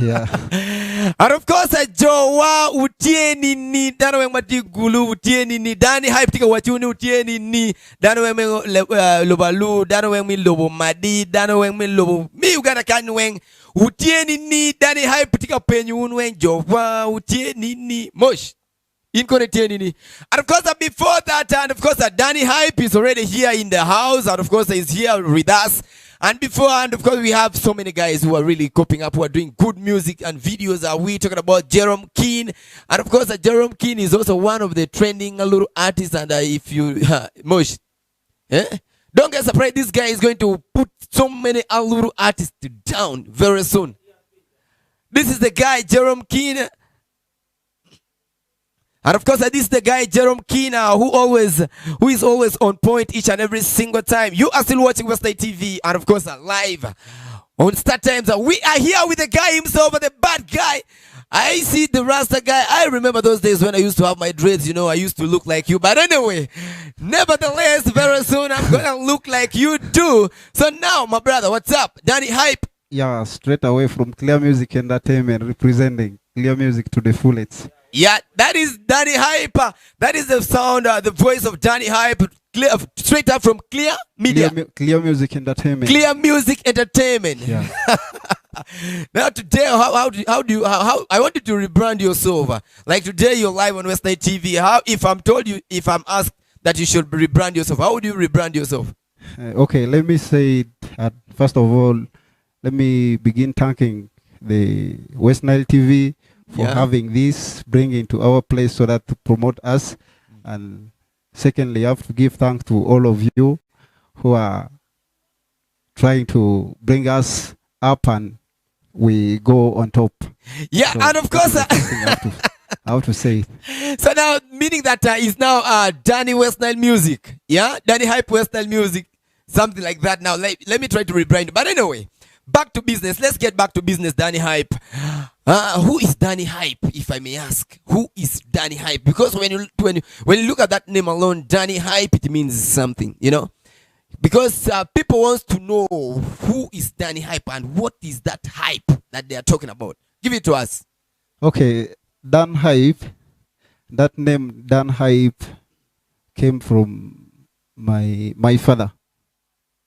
Yeah. And of course, Joa utieni ni dano weng matigulu utieni ni dani hype tika wachuni utieni ni dano weng lobalu dano weng mi lobo madi dano weng mi lobo mi ugana kan weng utieni ni dani hype tika penyu weng Joa utieni ni mosh. And of course, before that, and of course, Danny Hype is already here in the house, and of course, he's here with us. And before, and of course, we have so many guys who are really coping up, who are doing good music and videos. Are we talking about Jerome Keane? And of course, Jerome Keane is also one of the trending little artists. And if you, Mosh, don't get surprised, this guy is going to put so many little artists down very soon. This is the guy, Jerome Keane. And of course, this is the guy, Jerome Keane, who is always on point each and every single time. You are still watching West Nile TV, and of course, live on Start Times. We are here with the guy himself, the bad guy. I see the Rasta guy. I remember those days when I used to have my dreads, I used to look like you. But anyway, nevertheless, very soon I'm going to look like you too. So now, my brother, what's up? Danny Hype. Yeah, straight away from Clear Music Entertainment, representing Clear Music to the fullest. Yeah, that is Danny Hype. That is the sound, the voice of Danny Hype, straight up from Clear Media. Clear Music Entertainment. Clear Music Entertainment. Yeah. Now today, how I want you to rebrand yourself. Like today, you're live on West Nile TV. If I'm asked that you should rebrand yourself, how would you rebrand yourself? Okay, let me say, first of all, let me begin thanking the West Nile TV for having this, bringing to our place so that to promote us. And secondly, I have to give thanks to all of you who are trying to bring us up and we go on top. Yeah, so, and of course, I have to say it. So now, meaning that is now Danny West Nile Music. Yeah, Danny Hype West Nile Music. Something like that. Now, let me try to rebrand. But anyway, back to business. Let's get back to business, Danny Hype. Who is Danny Hype, if I may ask? Who is Danny Hype? Because when you look at that name alone, Danny Hype, it means something, you know. Because people wants to know who is Danny Hype and what is that hype that they are talking about. Give it to us. Okay, Dan Hype. That name Dan Hype came from my father.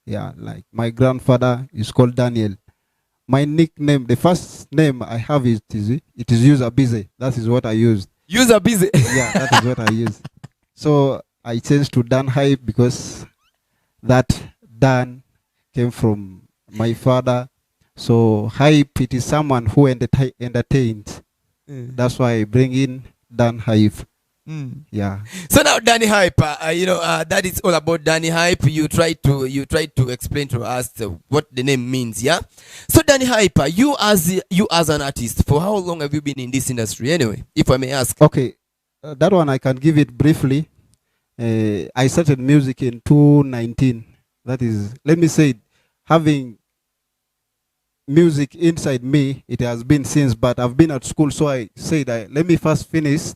Yeah, like my grandfather is called Daniel. My nickname, the first name I have it is User Busy. That is what I used. User Busy. Yeah, that is what I used. So I changed to Dan Hype because that Dan came from my father. So Hype, it is someone who entertains. That's why I bring in Dan Hype. Yeah. So now Danny Hype, that is all about Danny Hype. You try to explain to us what the name means, yeah. So Danny Hype, you as an artist, for how long have you been in this industry anyway, if I may ask? Okay, that one I can give it briefly. I started music in 2019. That is, let me say, having music inside me, it has been since, but I've been at school, so I said, let me first finish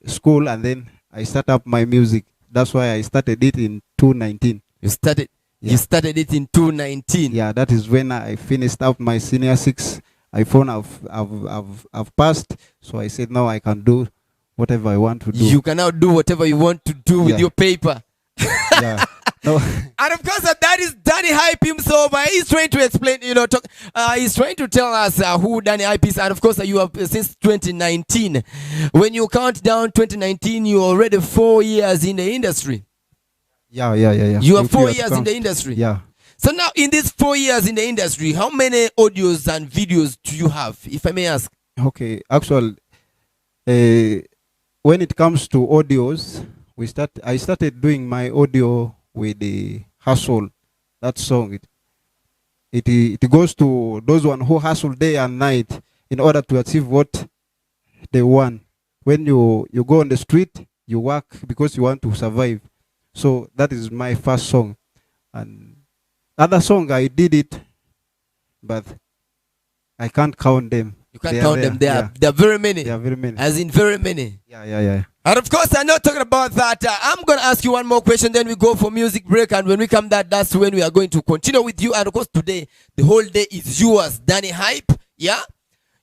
school and then I start up my music. That's why I started it in 2019. You started it in 2019. Yeah, that is when I finished up my senior 6. I found I've passed, so I said now I can do whatever I want to do. You can now do whatever you want to do with your paper. Yeah. No. And of course, that is Danny Hype himself. He's trying to explain, he's trying to tell us who Danny Hype is. And of course, you have since 2019. When you count down 2019, you're already 4 years in the industry. Yeah. You are 4 years in the industry. Yeah. So now, in these 4 years in the industry, how many audios and videos do you have, if I may ask? Okay, actually, when it comes to audios, I started doing my audio with the hustle. That song, it goes to those one who hustle day and night in order to achieve what they want. When you go on the street, you work because you want to survive. So that is my first song. And other song I did it, but I can't count them. You can't count them. There are very many. There are very many. As in very many. Yeah. And of course, I'm not talking about that. I'm going to ask you one more question, then we go for music break. And when we come back, that's when we are going to continue with you. And of course, today, the whole day is yours, Danny Hype. Yeah?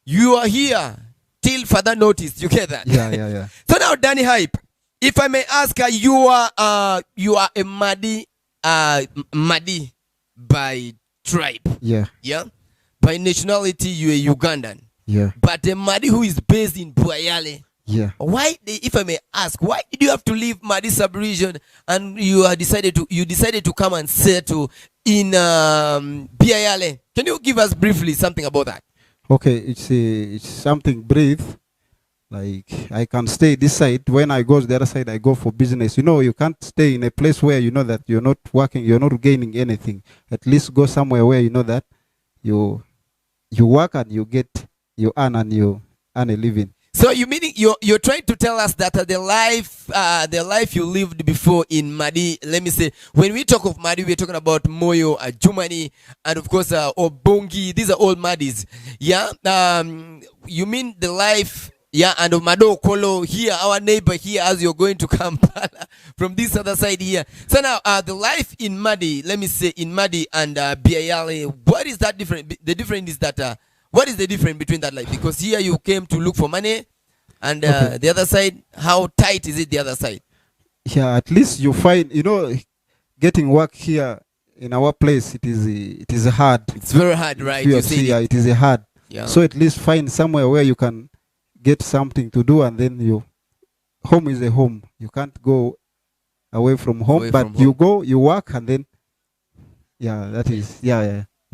You are here till further notice. You get that? Yeah. So now, Danny Hype, if I may ask, you are a Madi by tribe. Yeah. Yeah? By nationality, you are Ugandan. Yeah. But a Madi who is based in Buyale. Yeah. Why, if I may ask, why did you have to leave Madi sub-region and you decided to come and settle in Buyale? Can you give us briefly something about that? Okay, it's something brief. Like I can stay this side. When I go to the other side, I go for business. You can't stay in a place where you know that you're not working, you're not gaining anything. At least go somewhere where you know that you work and you earn and you earn a living. So you meaning you're trying to tell us that the life you lived before in Madi, let me say, when we talk of Madi, we're talking about Moyo, Jumani, and of course Obongi. These are all Madis. Yeah. You mean the life, yeah, and of Mado Kolo here, our neighbor here, as you're going to Kampala from this other side here. So now the life in Madi, let me say in Madi and Buyale, what is that different? The difference is that what is the difference between that life? Because here you came to look for money, and the other side, how tight is it the other side? Yeah, at least you find, getting work here in our place, it is hard. It's very hard, right? You see, it is hard. Yeah. So at least find somewhere where you can get something to do, and then home is a home. You can't go away from home, you go, you work, and then, that is.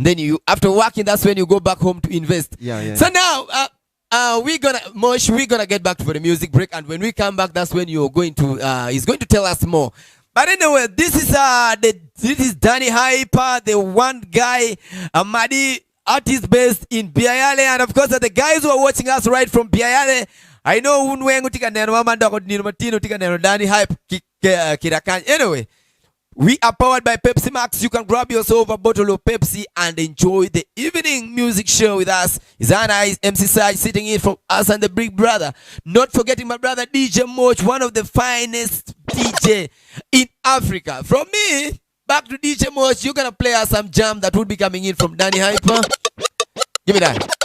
Then after working, that's when you go back home to invest. Yeah. So now, we're gonna get back for the music break, and when we come back, that's when he's going to tell us more. But anyway, this is Danny Hype, the one guy, Madi artist based in Buyale, and of course, the guys who are watching us right from Buyale, I know Danny Hype Kirakan. Anyway, We are powered by Pepsi Max. You can grab yourself a bottle of Pepsi and enjoy the evening music show with us. It's Anna, MC Saj, sitting in from us and the Big Brother. Not forgetting my brother DJ Moch, one of the finest DJ in Africa. From me, back to DJ Moch, you're going to play us some jam that will be coming in from Danny Hyper. Give me that.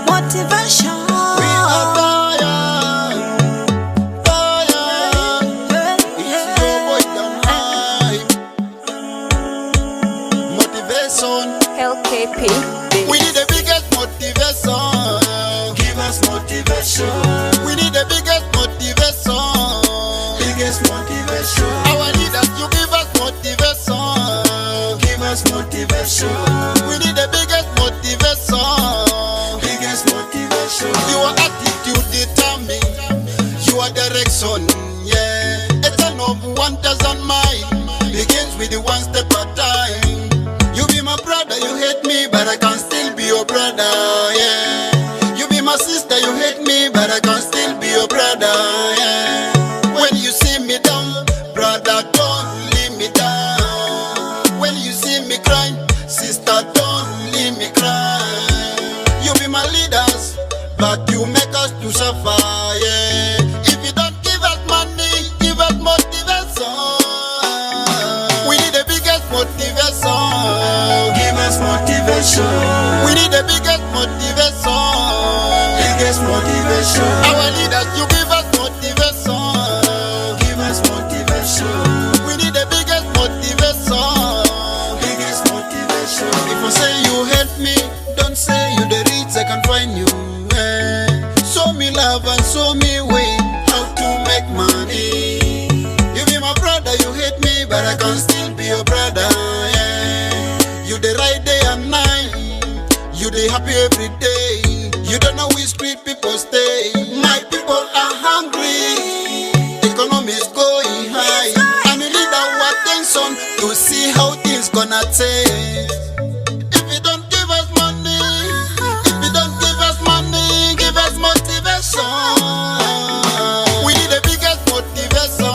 Motivation. We are tired. It's your boy Dam Hype. Motivation. LKP. We need the biggest motivation. Give us motivation. We need the biggest motivation. Biggest motivation. Our leaders, you give us motivation. Give us motivation. We need the biggest motivation. Biggest motivation. Your attitude determine your direction. Yeah, a turn of 1,000 miles begins with the one step at a time. You be my brother, you hate me, but I can still be your brother. Yeah, you be my sister, you hate me, but I can still be your brother. Yeah, when you see me down, brother, don't leave me down. When you see me crying, sister, don't leave me crying. You be my leaders, but you make us to suffer. Yeah, if you don't give us money, give us motivation. We need the biggest motivation. Give us motivation. We need the biggest motivation. Biggest motivation. Our leaders, you give us motivation. Give us motivation. We need the biggest motivation. Biggest motivation. If I say you help me, don't say you the rich, I can find you. Show me love and show me way how to make money. You be my brother, you hate me, but I can still be your brother. Yeah. You the right day and night, you the happy every day. You don't know which street people stay. My people are hungry, economy is going high, and we need our attention to see how things gonna change. If you don't give us money, if you don't give us money, give us motivation. We need the biggest motivation.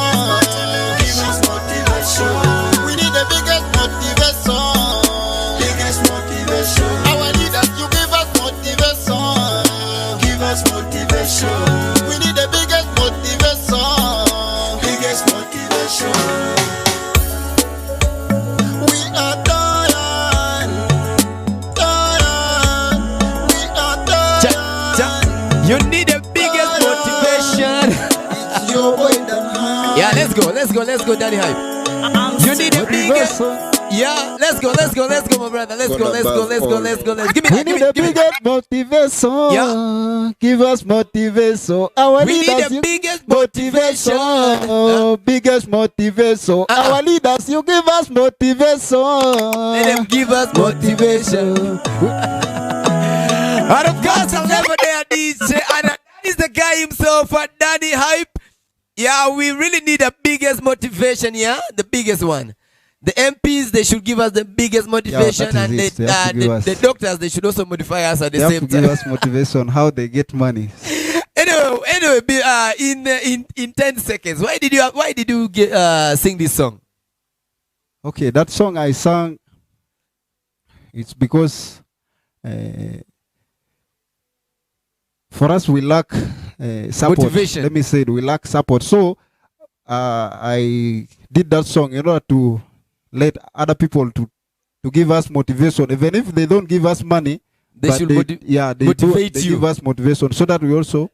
Give us motivation. We need the biggest motivation. Biggest motivation. Our leaders, you give us motivation. Give us motivation. We need the biggest motivation. Biggest motivation. We are tired. Tired. We are tired. You need the biggest motivation. It's your boy Dam Hype. Yeah, let's go, Danny Hype. You need the biggest. Yeah, let's go, my brother. Let's go. Give me We need the that. biggest motivation. Yeah. Give us motivation. Our We need leaders, the you- biggest motivation. motivation. Biggest motivation. Our leaders, you give us motivation. Let them give us motivation. And of course, I'll never dare DJ. And that is the guy himself, Danny Hype. Yeah, we really need the biggest motivation, yeah? The biggest one. The MPs, they should give us the biggest motivation, that and is it. They have to give us. the doctors, they should also modify us at the They have same to time. give us motivation how they get money. Anyway, in 10 seconds, why did you sing this song? Okay, that song I sang, it's because for us we lack support. Motivation. Let me say it, we lack support. So I did that song in order to let other people to give us motivation, even if they don't give us money. They but should they motivate they you. give us motivation so that we also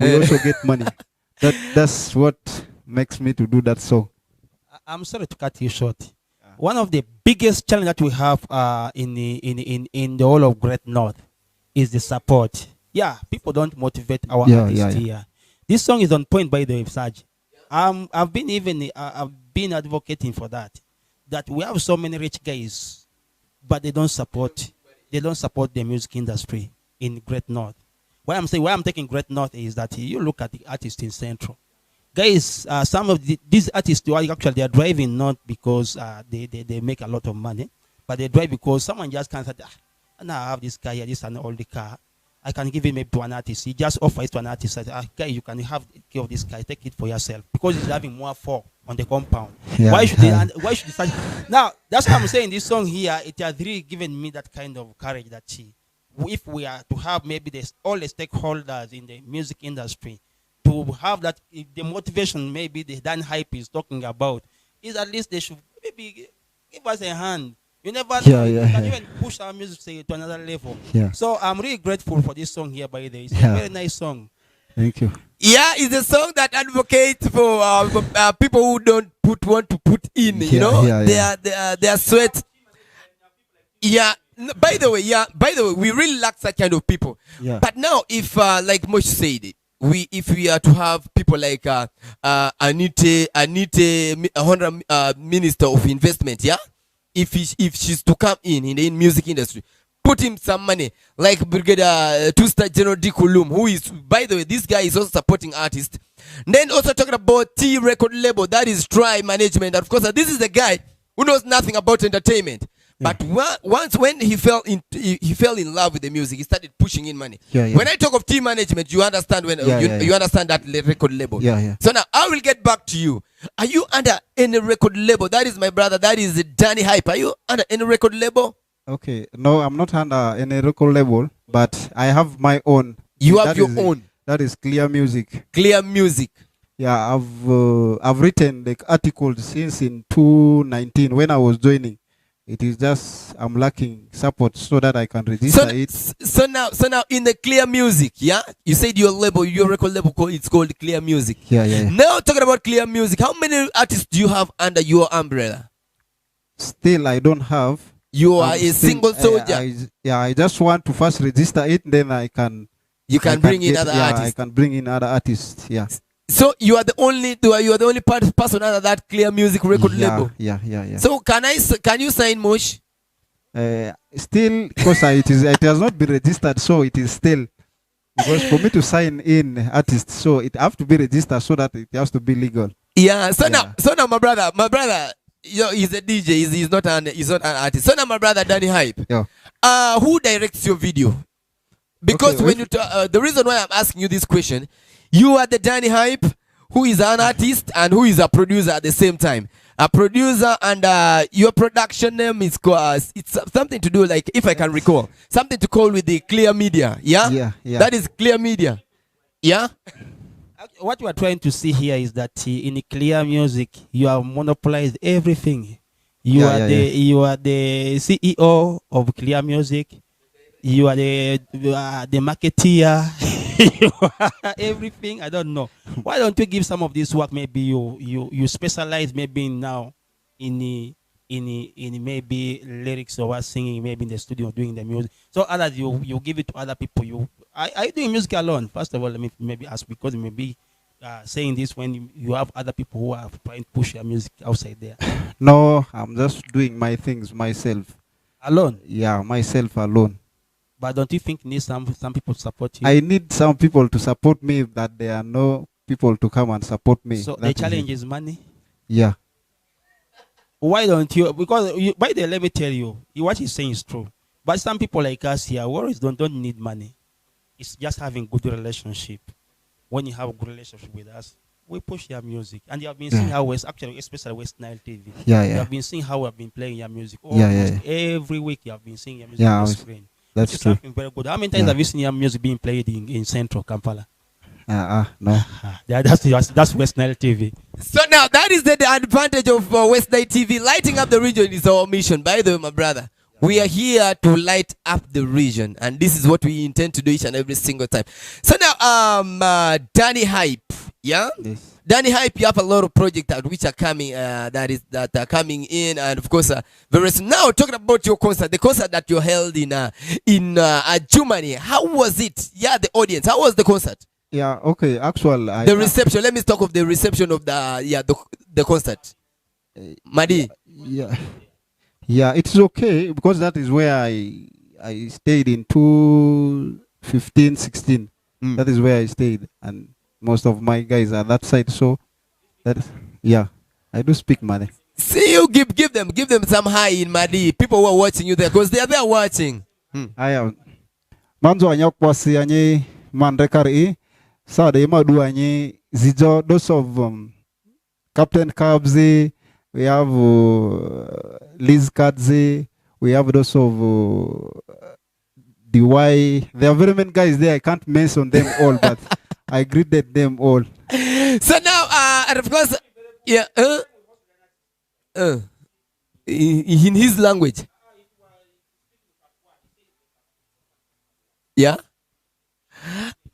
get money. That's what makes me to do that song. I'm sorry to cut you short. One of the biggest challenge that we have in the whole of Great North is the support. Yeah, people don't motivate our artists here. This song is on point, by the way, Saj. I've been advocating for that. That we have so many rich guys, but they don't support the music industry in Great North. Why I'm taking Great North is that you look at the artists in Central. Guys, some of these artists they are driving not because they make a lot of money, but they drive because someone just can't say, now I have this car here, this is an old car. I can give it maybe to an artist. He just offers to an artist. Says, okay, you can have care of this guy. Take it for yourself because he's having more fun on the compound. Yeah. Why should they? Why should they start? Now that's what I'm saying. This song here, it has really given me that kind of courage that if we are to have maybe all the stakeholders in the music industry to have that, if the motivation maybe the Dan Hype is talking about is at least they should maybe give us a hand. You never know. You can even push our music say, to another level. Yeah. So I'm really grateful for this song here, by the way. It's a very nice song. Thank you. Yeah, it's a song that advocates for people who don't want to put in, you know, their sweat. Yeah. By the way, we really lack that kind of people. Yeah. But now, if like Moshe said, if we are to have people like Anita, 100 minister of investment, yeah. If she's to come in the music industry, put him some money, like Brigadier Two-Star General D. Kulum, who is, by the way, this guy is also supporting artists. Then also talking about T record label, that is Try Management. Of course, this is the guy who knows nothing about entertainment. But once when he fell in love with the music, he started pushing in money. When I talk of T management, you understand you understand that record label. So now I will get back to you. Are you under any record label? That is my brother. That is Danny Hype. Are you under any record label? Okay, no, I'm not under any record label, but I have my own. You have your own. That is Clear Music. Clear Music. Yeah, I've written like articles since in 2019 when I was joining. It is just I'm lacking support so that I can register it. So now in the Clear Music, yeah, you said your label, your record label, it's called Clear Music. Yeah. Now talking about Clear Music, how many artists do you have under your umbrella? Still, I don't have. You are a single soldier. I just want to first register it, then I can. You can bring in other artists. I can bring in other artists. Yeah. So you are the only person under that Clear Music record label. Yeah. So can you sign Mosh? Still, because it has not been registered, so it is still, because for me to sign in artists, so it have to be registered so that it has to be legal. Yeah. So now my brother, he's a DJ. He's not an artist. So now my brother Danny Hype. Yeah. Who directs your video? Because when you the reason why I'm asking you this question, you are the Danny Hype, who is an artist and who is a producer at the same time. A producer, and your production name is it's something to do, like, if I can recall, something to call with the Clear Media. Yeah. That is Clear Media. Yeah. What you are trying to see here is that in Clear Music, you have monopolized everything. You are the CEO of Clear Music. You are the marketeer. You are everything. I don't know. Why don't you give some of this work? Maybe you specialize maybe now in maybe lyrics or singing, maybe in the studio doing the music. So others you give it to other people. Are you doing music alone? First of all, let me maybe ask, because you may be saying this when you have other people who are trying to push your music outside there. No, I'm just doing my things myself. Alone? Yeah, myself alone. But don't you think you need some people to support you? I need some people to support me, that there are no people to come and support me. So the challenge is money? Yeah. Why don't you? Because by the way, let me tell you, what he's saying is true. But some people like us here, worries don't need money. It's just having good relationship. When you have a good relationship with us, we push your music. And you have been seeing how especially West Nile TV. You have been seeing how we have been playing your music. Every week you have been seeing your music on the screen. That's true. Very good. How many times have you seen your music being played in Central Kampala? No. That's West Nile TV. So now that is the advantage of West Nile TV. Lighting up the region is our mission. By the way, my brother, we are here to light up the region, and this is what we intend to do each and every single time. So now, Danny Hype, yeah. Yes. Danny Hype, you have a lot of projects which are coming, that are coming in, and of course, very soon. Now, talking about your concert, the concert that you held in Germany. How was it? Yeah, the audience. How was the concert? Yeah. Okay. Actually, the reception. Let me talk of the reception of the concert. Madi. Yeah. It's okay, because that is where I stayed in 2015, 16. That is where I stayed, and most of my guys are that side, so I do speak Mali. See, you give them some high in Mali. People who are watching you there, because they are there watching. I am. manzo anyok kwasi anyi mandrekari sa de madu anyi zijo those of Captain Kabzi, we have Liz Kadzi, we have those of DY. There are very many guys there. I can't mention them all, but I greeted them all. So now, and of course, yeah, in his language. Yeah.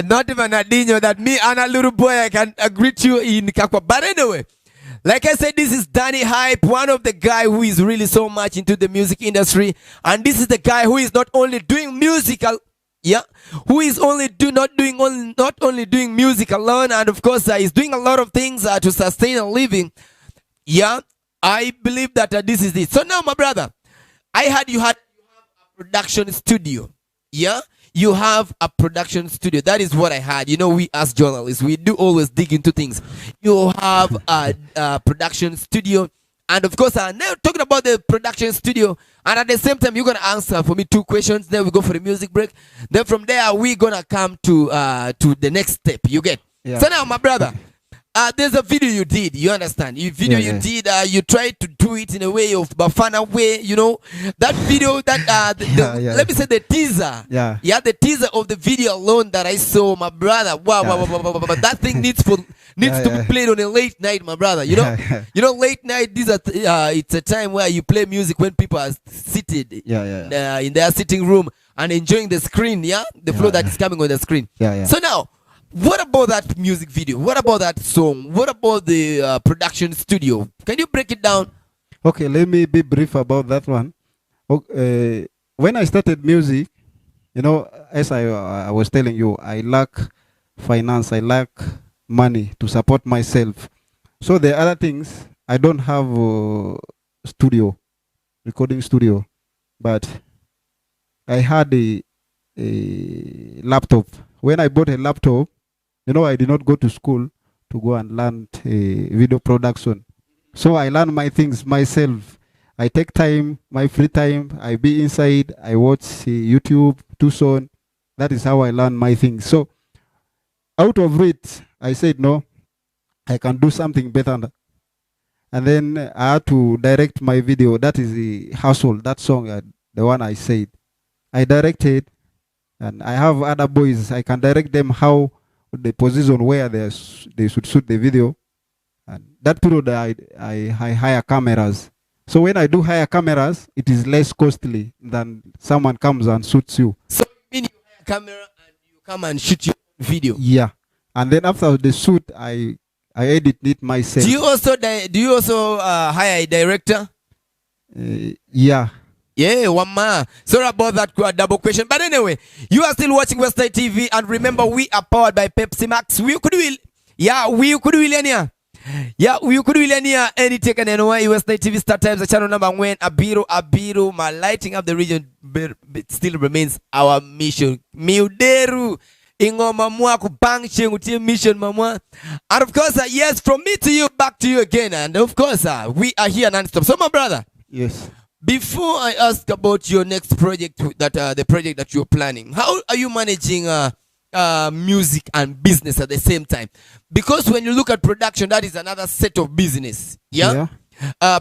Not even Adinho that me and a little boy I can greet you in Kakwa. But anyway, like I said, this is Danny Hype, one of the guy who is really so much into the music industry, and this is the guy who is not only doing musical, who is not only doing music alone, and of course he's doing a lot of things to sustain a living. Yeah, I believe that this is it. So now, my brother, I heard you have a production studio. Yeah. You have a production studio. That is what I had. You know, we as journalists, we do always dig into things. You have a production studio. And of course, now talking about the production studio. And at the same time, you're going to answer for me 2 questions. Then we go for the music break. Then from there, we're going to come to the next step. You get? Yeah. So now, my brother, there's a video you did. You understand? You did. You tried to do it in a way of Bafana way. You know that video. That let me say the teaser. Yeah. The teaser of the video alone that I saw, my brother. Wow. That thing needs to be played on a late night, my brother. You know. You know, late night. It's a time where you play music when people are seated. In their sitting room and enjoying the screen. The flow that is coming on the screen. So now, what about that music video? What about that song? What about the production studio? Can you break it down? Okay, let me be brief about that one. Okay, when I started music, you know, as I was telling you, I lack finance, I lack money to support myself. So the other things, I don't have a studio, recording studio, but I had a laptop. When I bought a laptop, you know, I did not go to school to go and learn video production. So I learn my things myself. I take time, my free time, I be inside, I watch YouTube, Tucson. That is how I learn my things. So out of it, I said, no, I can do something better. And then I had to direct my video. That is the hustle, that song, the one I said. I directed, and I have other boys. I can direct them how the position where they should shoot the video. And that period, I hire cameras. So when I do hire cameras, it is less costly than someone comes and shoots you. So you hire a camera and you come and shoot your video? Yeah. And then after the shoot, I edit it myself. Do you also hire a director? Yeah. Yeah, one man. Sorry about that double question. But anyway, you are still watching West Nile TV, and remember, we are powered by Pepsi Max. We could will any take an NY West Nile TV start times the channel number when Abiru my lighting up the region still remains our mission. Miuderu ingoma mwa kubangche utie mission mamwa. And of course, yes, from me to you, back to you again. And of course, we are here non-stop. So my brother. Yes. Before I ask about your next project, the project that you're planning, how are you managing music and business at the same time? Because when you look at production, that is another set of business. Yeah.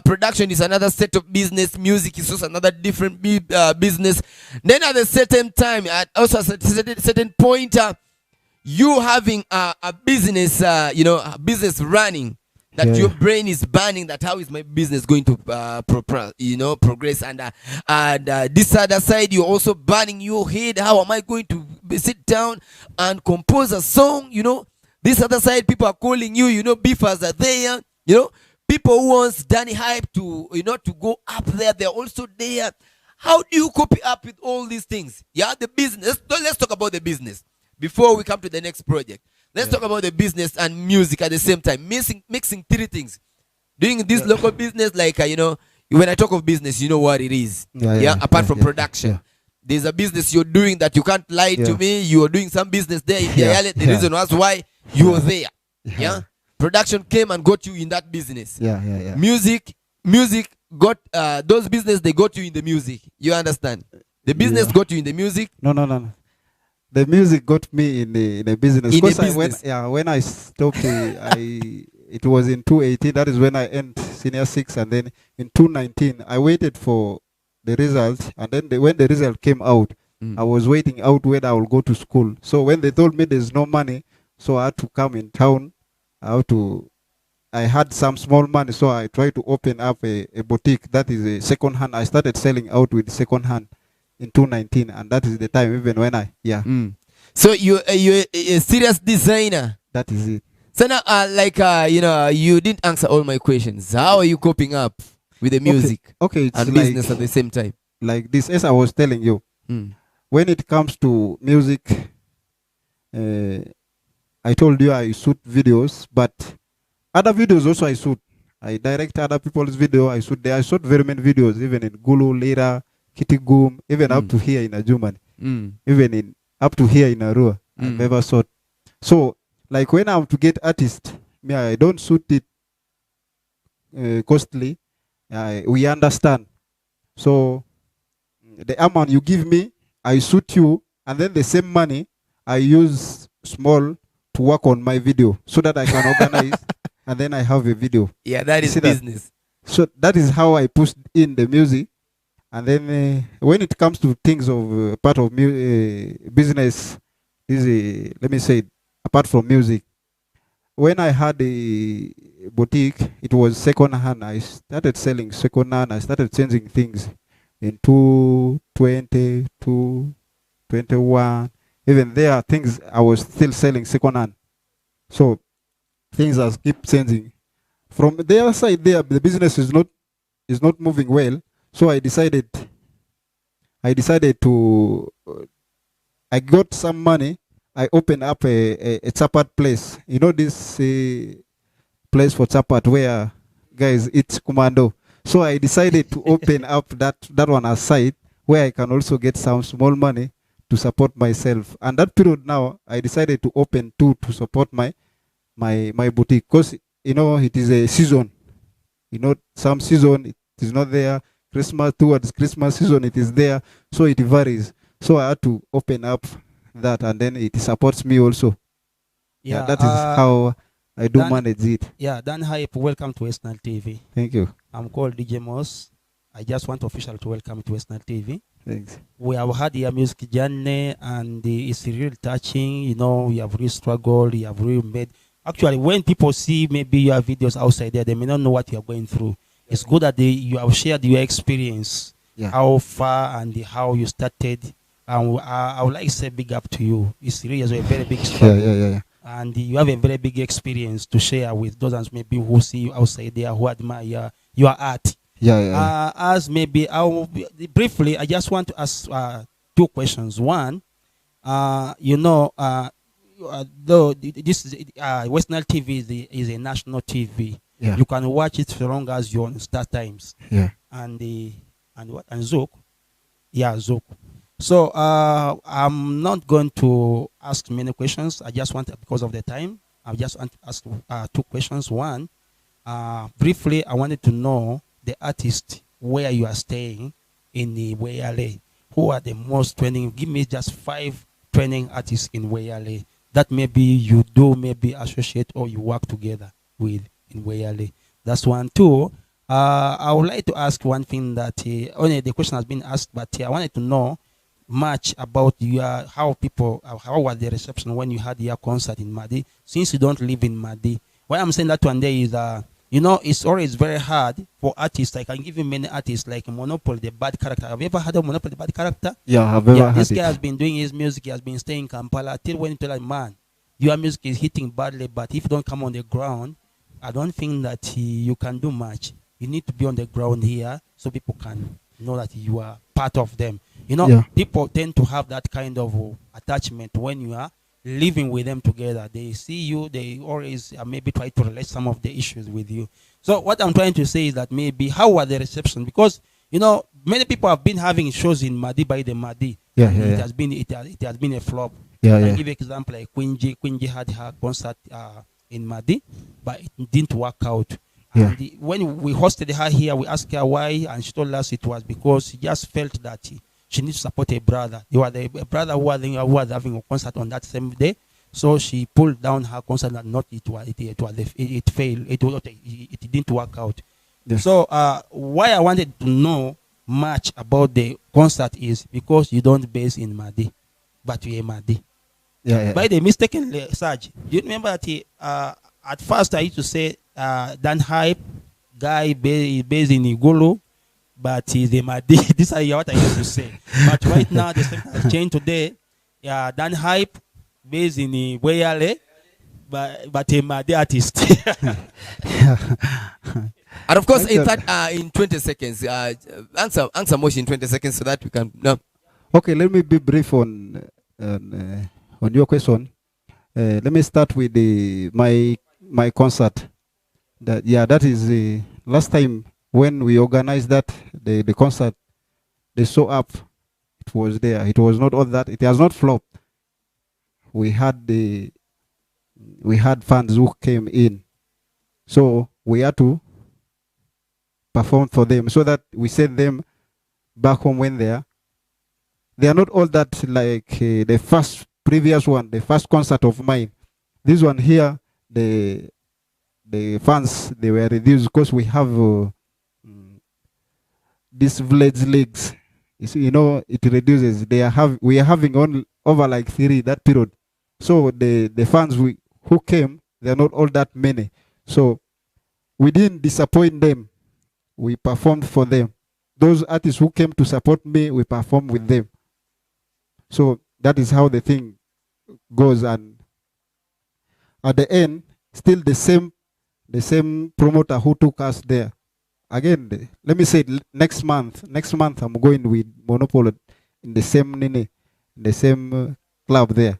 Production is another set of business. Music is also another different business. Then at a certain time, also at a certain point, you having a business, a business running. That your brain is burning. That how is my business going to progress? And this other side, you're also burning your head. How am I going to sit down and compose a song? You know, this other side, people are calling you. You know, beefers are there. You know, people who wants Danny Hype to to go up there. They're also there. How do you copy up with all these things? Yeah, the business. Let's talk about the business before we come to the next project. Let's talk about the business and music at the same time. Mixing 3 things. Doing this local business, like, when I talk of business, you know what it is. Apart from production. There's a business you're doing that you can't lie to me. You are doing some business there. The reason was why you were there. Production came and got you in that business. Music got those business, they got you in the music. You understand? The business got you in the music. No. the music got me in the business. In the Because business. when I stopped, it was in 2018. That is when I ended senior 6, and then in 2019 I waited for the result, and then when the result came out, I was waiting out whether I will go to school. So when they told me there's no money, so I had to come in town. I had some small money, so I tried to open up a boutique that is a second hand. I started selling out with second hand in 2019, and that is the time even when So you're a serious designer. that is it. So now, you didn't answer all my questions. How are you coping up with the music Okay, it's and business at the same time? like this. As I was telling you, when it comes to music, I told you I shoot videos, but other videos also I shoot. I direct other people's video. I shot very many videos, even in Gulu, Lira, Kittigum, even up to here in Ajuman, even up to here in Arua. I've never shot. So, like when I'm to get artists, I don't shoot it costly. We understand. So, the amount you give me, I shoot you, and then the same money I use small to work on my video so that I can organize, and then I have a video. Yeah, that is business. So that is how I pushed in the music. And then when it comes to things of part of business, let me say, apart from music, when I had a boutique, it was second hand. I started selling second hand. I started changing things in 2020, 2021. Even there are things I was still selling second hand. So things are keep changing. From the other side there, the business is not moving well. So I decided to, I got some money. I opened up a chapat place. You know this place for chapat where guys eat commando. So I decided to open up that one aside where I can also get some small money to support myself. And that period now, I decided to open two to support my boutique, because it is a season. Some season it is not there. Christmas, towards Christmas season it is there. So it varies. So I had to open up that, and then it supports me also. Yeah, that is how I do manage it. Yeah, Dan Hype, welcome to West Nile TV. Thank you. I'm called DJ Moss. I just want official to welcome to West Nile TV. Thanks. We have had your music journey, and it's really touching. You have really struggled. You have really made. Actually, when people see maybe your videos outside there, they may not know what you are going through. It's good that you have shared your experience, how far and how you started. And I would like to say big up to you. It's really a very big struggle. Yeah. And you have a very big experience to share with those maybe who see you outside there, who admire your art. As maybe briefly, I just want to ask two questions. One, though this is West Nile TV is a national TV. Yeah. You can watch it so long as you're on Star Times. Yeah. And Zouk. Yeah, Zouk. So I'm not going to ask many questions. I just want, because of the time, I just want to ask two questions. One, briefly, I wanted to know the artist where you are staying in the Weyale. Who are the most trending? Give me just 5 trending artists in Weyale that maybe you do maybe associate or you work together with in Weyale. That's one. Two, I would like to ask one thing that only the question has been asked, but I wanted to know much about how was the reception when you had your concert in Madi, since you don't live in Madi. Why I'm saying that one day is it's always very hard for artists. I can give you many artists like Monopoly, the bad character. Have you ever heard of Monopoly, the bad character? Yeah, I've ever heard this it. guy has been doing his music. He has been staying in Kampala till when you tell him, man, your music is hitting badly, but if you don't come on the ground, I don't think that you can do much. You need to be on the ground here so people can know that you are part of them. People tend to have that kind of attachment when you are living with them together. They see you, they always maybe try to relate some of the issues with you. So what I'm trying to say is that maybe how was the reception? Because many people have been having shows in Madi by the Madi. It has been a flop. I can give you an example like Quinji had her concert in Madi, but it didn't work out. And when we hosted her here, we asked her why, and she told us it was because she just felt that she needs to support a brother. You are the a brother who was having a concert on that same day. So she pulled down her concert and not it failed. It didn't work out. Yeah. So why I wanted to know much about the concert is because you don't base in Madi, but you are Madi. Yeah. By the mistakenly, Sarge, do you remember that at first I used to say Dan Hype guy based in Igolo, but he's a Madi. This is what I used to say. But right now the same has changed today. Yeah, Dan Hype based in Weyale, but a Madi artist. And of course, in fact, in 20 seconds, answer motion in 20 seconds so that we can. No. Okay, let me be brief on your question. Let me start with my concert. That is the last time when we organized that the concert. The show up, it was there. It was not all that. It has not flopped. We had fans who came in, so we had to perform for them so that we send them back home when they are not all that like the previous one, the first concert of mine. This one here, the fans, they were reduced because we have these village leagues. You know, it reduces. We are having over like 3 that period. So the fans who came, they are not all that many. So we didn't disappoint them. We performed for them. Those artists who came to support me, we performed with them. So that is how the thing goes. And at the end, still the same promoter who took us there. Again, let me say next month I'm going with Monopoly in the same club there.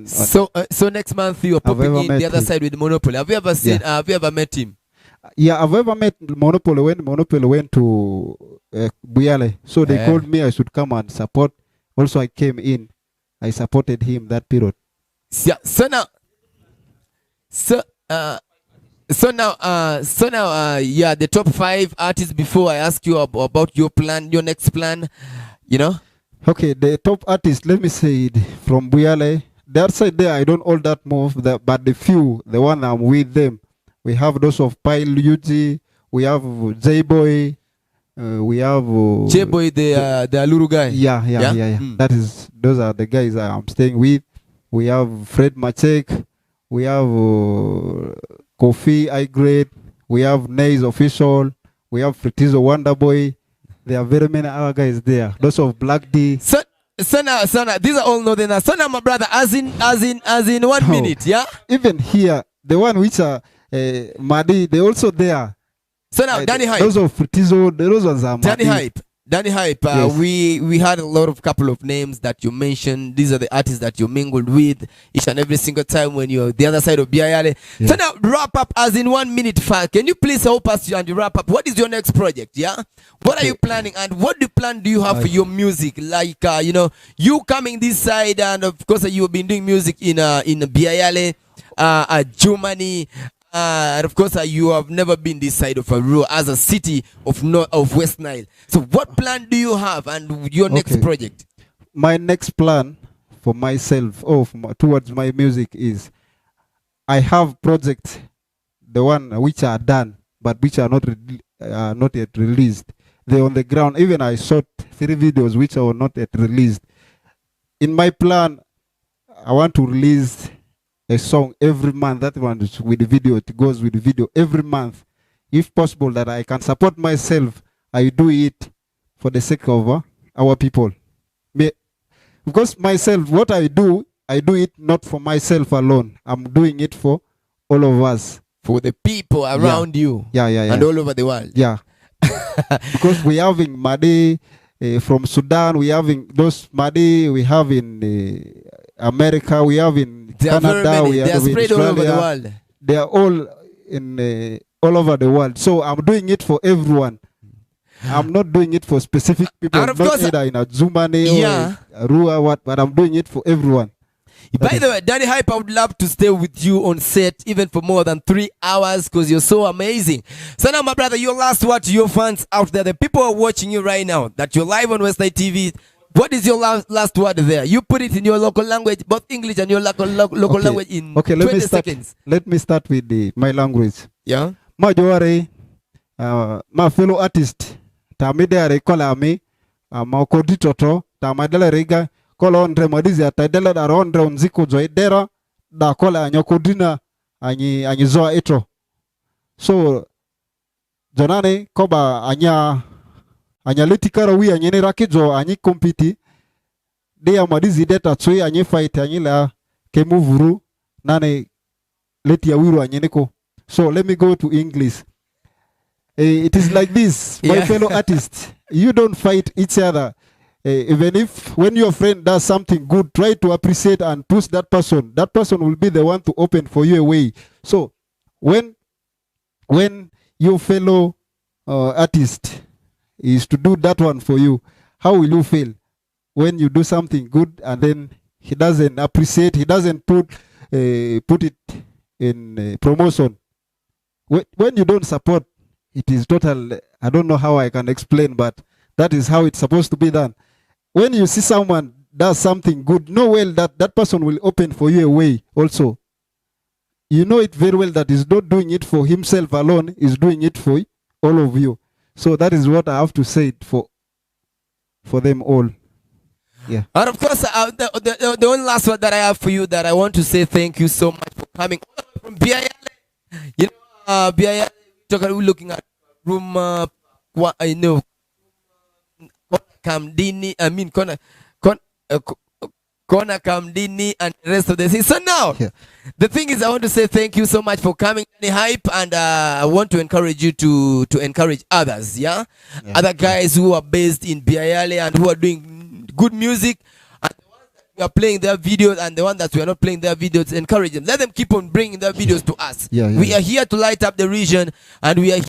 So next month you're popping in the other side with Monopoly. Have you ever seen? Have you ever met him? Yeah, I've ever met Monopoly when Monopoly went to Buyale. So they called me I should come and support. Also, I came in. I supported him that period. Yeah. So now, the top 5 artists. Before I ask you about your plan, your next plan, you know. Okay, the top artists. Let me say it from Buyale. That side there, I don't all that move. But the one I'm with them. We have those of Pile Yuji, we have J-Boy, we have J-Boy, the Aluru guy. Yeah. Those are the guys I'm staying with. We have Fred Machek, we have Kofi I-Grade, we have Nays Official, we have Fritizo Wonderboy. There are very many other guys there. Those of Black D. So now, these are all northern. So now, my brother, as in 1 minute, yeah. Even here, the one which are Madi, they also there. So now, Danny Hype. Those of Fritizo, those ones are Madi. Danny Hype. Yes. We had a couple of names that you mentioned. These are the artists that you mingled with each and every single time when you're the other side of Biayale. Yeah. So now, wrap up as in 1 minute, fan. Can you please help us and wrap up? What is your next project? Yeah. What are you planning, and what do you have for your music? Like you coming this side, and of course you've been doing music in Biayale, Germany. And of course, you have never been this side of Arua as a city of West Nile. So what plan do you have and your next project? My next plan for myself towards my music is I have projects, the one which are done but which are not yet released. They're on the ground. Even I shot 3 videos which are not yet released. In my plan, I want to release a song every month. That one is with the video. It goes with the video every month. If possible, that I can support myself, I do it for the sake of our people. Because myself, what I do it not for myself alone. I'm doing it for all of us. For the people around you. Yeah. And all over the world. Yeah. Because we having Madi from Sudan. We having those Madi. We have in America. We have in Canada, they are spread all over the world. They are all in all over the world. So I'm doing it for everyone. I'm not doing it for specific people. Not either in Azumane or Rua, but I'm doing it for everyone. By the way, Danny Hype, I would love to stay with you on set even for more than 3 hours because you're so amazing. So now, my brother, your last word to your fans out there, the people who are watching you right now, that you're live on West Nile TV. What is your last word there? You put it in your local language, both English and your local language in 20 seconds. Let me start with my language. Yeah. My fellow artist, tamidere kola mi, ma koditoto, tamadele riga, kola ondre madizi atadele da ondre onziko zoidera, da kola anyokodina anyi zoa ito. So jonane koba anya letikara wi anyene rakijo anyi kompiti de amadizi deta tsui anyi fight anyi la kemuvuru nane leti ya wiru anyene ko. So let me go to English. It is like this, my fellow artists. You don't fight each other. Even if when your friend does something good, try to appreciate and push that person. That person will be the one to open for you a way. So when your fellow artist is to do that one for you, how will you feel when you do something good and then he doesn't appreciate, he doesn't put it in promotion? When you don't support, it is total, I don't know how I can explain, but that is how it's supposed to be done. When you see someone does something good, know well that that person will open for you a way also. You know it very well that he's not doing it for himself alone, he's doing it for all of you. So that is what I have to say for them all. Yeah. And of course, the only last word that I have for you that I want to say thank you so much for coming from BIL. You know, BIL, we're looking at room, you know, Kamdini, I mean, Kona Kamdini and the rest of the things. So now, the thing is, I want to say thank you so much for coming, Danny Hype, and I want to encourage you to encourage others, other guys who are based in Biayale and who are doing good music, and the ones that we are playing their videos and the ones that we are not playing their videos, encourage them. Let them keep on bringing their videos to us. We are here to light up the region, and we are here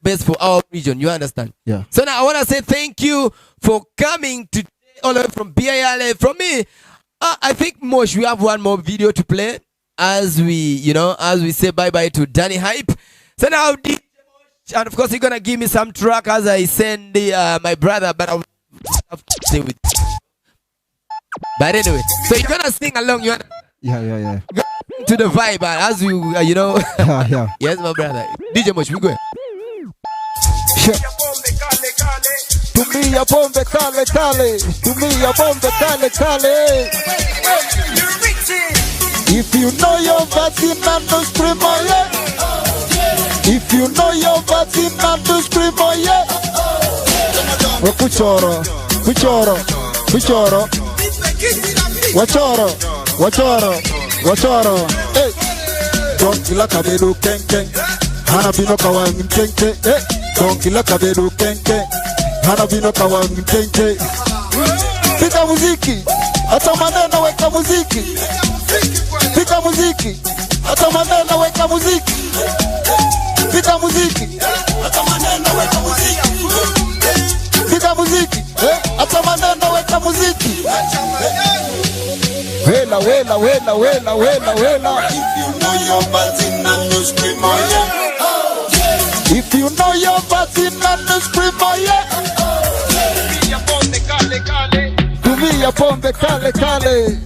best for our region. You understand? Yeah. So now I want to say thank you for coming today all the way from BIL. From me, I think Mosh, we have one more video to play as we say bye-bye to Danny Hype. So now, DJ Mosh, and of course you're gonna give me some track as I send my brother, but I'll have to stay with you. But anyway, so you're gonna sing along. Yeah. To the vibe, as you yeah. Yes, my brother. DJ Mosh, we go. Tumia bombe kale kale, tumia bombe kale kale. If you know your vagina, don't scream oh yeah. If you know your vagina, don't scream oh yeah. Kuchoro, kuchoro, kuchoro. Wachoro, wachoro, wachoro. Hey, don't kill a kabedu kenken. Hana bino kawang kenken. Hey, don't kill a kabedu kenken. Hana bino kawang kenken. Pika muziki, hata maneno weka muziki. Pika muziki, hata maneno weka muziki. Pika muziki, hata maneno weka muziki. Pika muziki, hata maneno weka muziki. Wela, wela, wela, wela, wela, wela. If you know your vagina, you scream oh yeah. If you know your vagina, you scream oh yeah. Tumia pombe kale kale. Tumia pombe kale kale.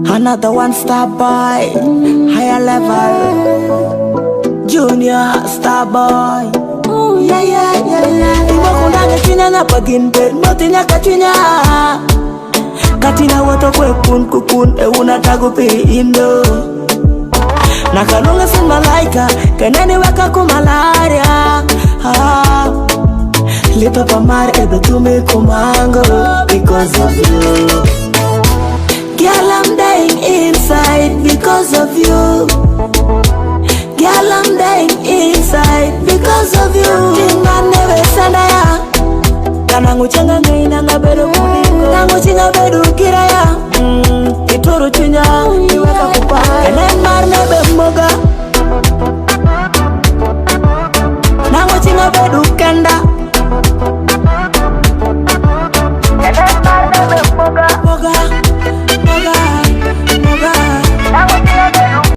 Another one star boy, higher level, junior star boy. Oh yeah yeah yeah yeah. Ibo kuna kachinya na paginte, notinya kachinya. Katina woto kwe kukun, unatagu pi indo. Nakalunga sin malaika, keneni weka kumalaria. Lipa pamar ebe tume kumango because of you. Girl, I'm dying inside because of you. Girl, I'm dying inside because of you. Tinga neve sandaya. Kanangu changa ngaina ngaberu kuningo. Nangu chinga beru kiraya. Ituru chunya, iweka kupa. And then my